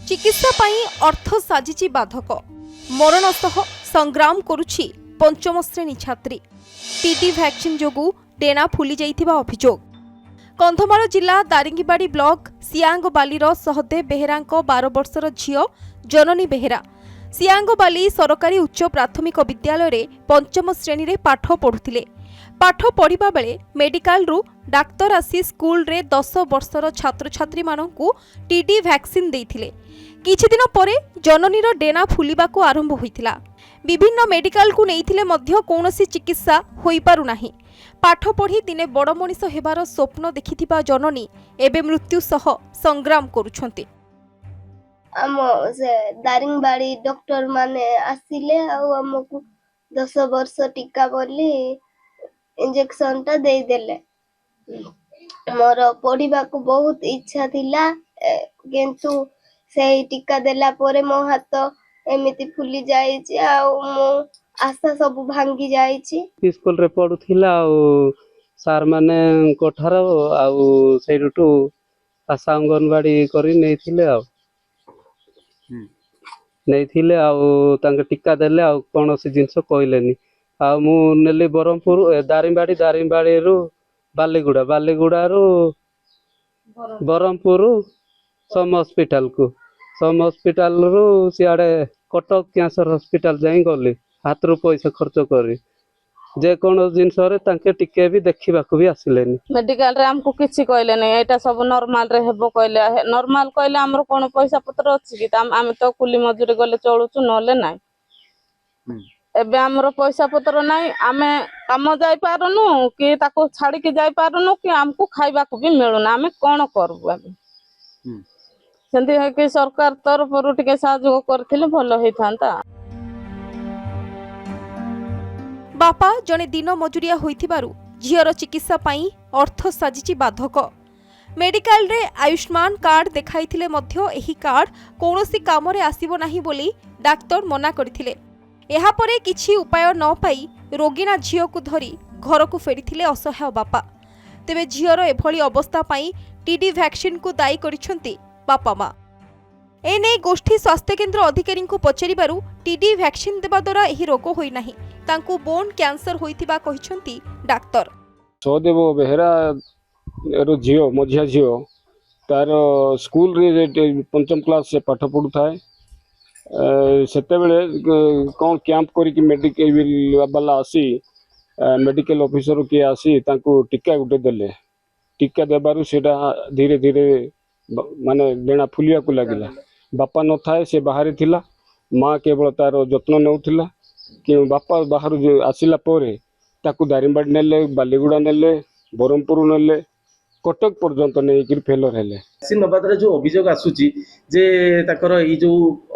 चिकित्सा पाई अर्थ साजिची बाधक मरण सह संग्राम करुछि पंचम श्रेणी छात्री टीटी वैक्सीन जोगु डेना फुली जाइथिबा अभियोग। कंधमाल जिला दारिंगीबाड़ी ब्लॉक सियांगबालीर सहदेव बेहेरांक 12 वर्षर झियो जननी बेहेरा सियांगबाली सरकारी उच्च प्राथमिक विद्यालय रे पंचम श्रेणी रे पाठ पढ़ुथिले। पाठ पढ़िबा बेले मेडिकल रु डाक्तर आसी स्कूल रे 10 वर्षर छात्र छात्री मानकु टीडी वैक्सीन देइथिले। किछि दिन परे जननीर डेना फुलिबाकू आरंभ होइथिला। विभिन्न मेडिकल को नेइथिले मध्य कोनोसी चिकित्सा होई पारु नाही। पाठ पढ़ी दिने बड़ मनिष हेबार स्वप्न देखिथिबा जननी एबे मृत्यु सह संग्राम करूछंती। आम से दारिंगबाड़ी डॉक्टर माने आसिले आउ हमकु 10 वर्ष टीका बोली इंजेक्शन टा दे देले। मोर पढ़िबा को बहुत इच्छा थिला किंतु से टीका देला परे मो हाथ एमिति फुली जाइछि आउ मो आशा सब भांगी जाइछि। स्कूल रे पढुथिला आउ सार माने कोठार आउ सेरुटु आशा अंगनवाड़ी करी नेथिले आउ नेथिले आउ तांके टीका देले आउ कोनोसी जिंस कहलेनी आउ मु नेली बरमपुर दारिंगबाड़ी रु बालीगुड़ा रु बरमपुर सम हॉस्पिटल रु सियाड़े कटक कैंसर हॉस्पिटल जाई गली हाथ रु पैसा खर्च करी जे कोनो जिंस रे तांके टिके भी देखिबाकू भी आसिलेनी। मेडिकल रे हमको किछि कहले नै एटा सब नॉर्मल रे हेबो कहले नॉर्मल कहले हमर कोनो पैसा पत्र अछि कि हम तो कुली मजूरी गले चलुछु नले नै। एबे हमर पैसा पत्र नै आमे काम जाय पारनु कि ताको छाडी के जाय पारनु कि हमको खाइबा को भी मिलुना आमे कोन करबु आमे सेंती है कि सरकार तरफ रु टिके सहयोग करथिले भलो हेथांता। बापा जने दिन मजुरिया होइथिबारु झियर चिकित्सा पाई अर्थ साजिची बाधक। मेडिकल रे आयुष्मान कार्ड देखाइथिले मध्य एही कार्ड कोनोसी काम रे आसीबो नाही बोली डाक्टर मना करथिले। एहा परे किछि उपाय न पाई रोगिना झियो को धरी घर को फेरिथिले असहाय बापा। तेबे झियर एभली अवस्था पाई टीडी वैक्सीन को दायी करिसंती बापा माँ। एने गोष्ठी स्वास्थ्य केन्द्र अधिकारी को पचारिबारु टीडी वैक्सीन देबा द्वारा एही रोग होई नाही तांकु बोन कैंसर होइथिबा कहिसंती डाक्टर। सहदेव बेहेरा रो झियो मझिया झियो तार स्कूल रे पंचम क्लास से पाठ पढ़ु थाए सेते बेले कोन कैंप करी कि मेडिकल वाला आसी मेडिकल ऑफिसर के आसी तांकु टीका गुटे देले। टीका देबारु सेटा धीरे धीरे माने डेना फुलिया को लागिला। बापा न थाए से बाहर थिला माँ केवल तार जत्न नउथिला कि बापा बाहर आसिला परे ताकू दारिंगबाड़ी नेले बालीगुड़ा नेले बरमपुर नेले कटक पर्यंत नहीं फेलर हेले। वैक्सीन नबादरे जो अभियोग आसुची जे ताकर ई जो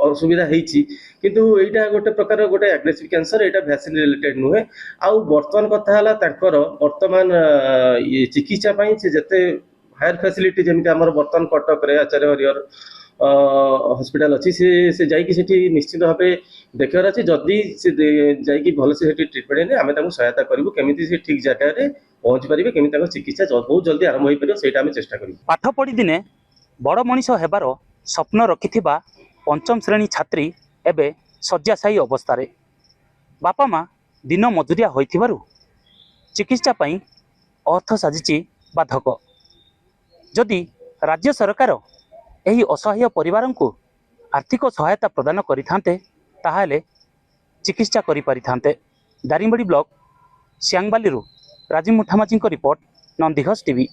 असुविधा हेची किंतु एटा गोटे प्रकार गोटे एग्रेसिव कैंसर एटा वैक्सीन रिलेटेड नुहे आउ वर्तमान कथा हला ताकर वर्तमान चिकित्सा पई से जते हायर फैसिलिटी जेमिति हमर वर्तमान कटक रे आचार्य हरिहर हॉस्पिटल अच्छी से जाइए सेठी निश्चित भाव देखार अच्छे जदि से जाइए भल से ट्रिटमेंट ने आम सहायता करूँ केमी से ठीक जगह पहुँची पारे केमी चिकित्सा बहुत जल्दी आरंभ हो पार से चेष्टा करूँ। पाठ पढ़ी दिने बड़ मनीष हेबार स्वप्न रखिथिबा पंचम श्रेणी छात्री एबे शय्याशायी अवस्था बापा माँ दिन मजुरिया होइथिबारु चिकित्सा पाई अर्थ साजिची बाधक। जदि राज्य सरकार एही असहाय परिवार को आर्थिक सहायता प्रदान करिथांते ताहाले चिकित्सा करि परिथांते। दारिंगबाड़ी ब्लॉक सियांगबाली राजीव मुठामाची रिपोर्ट नंदीघोष टीवी।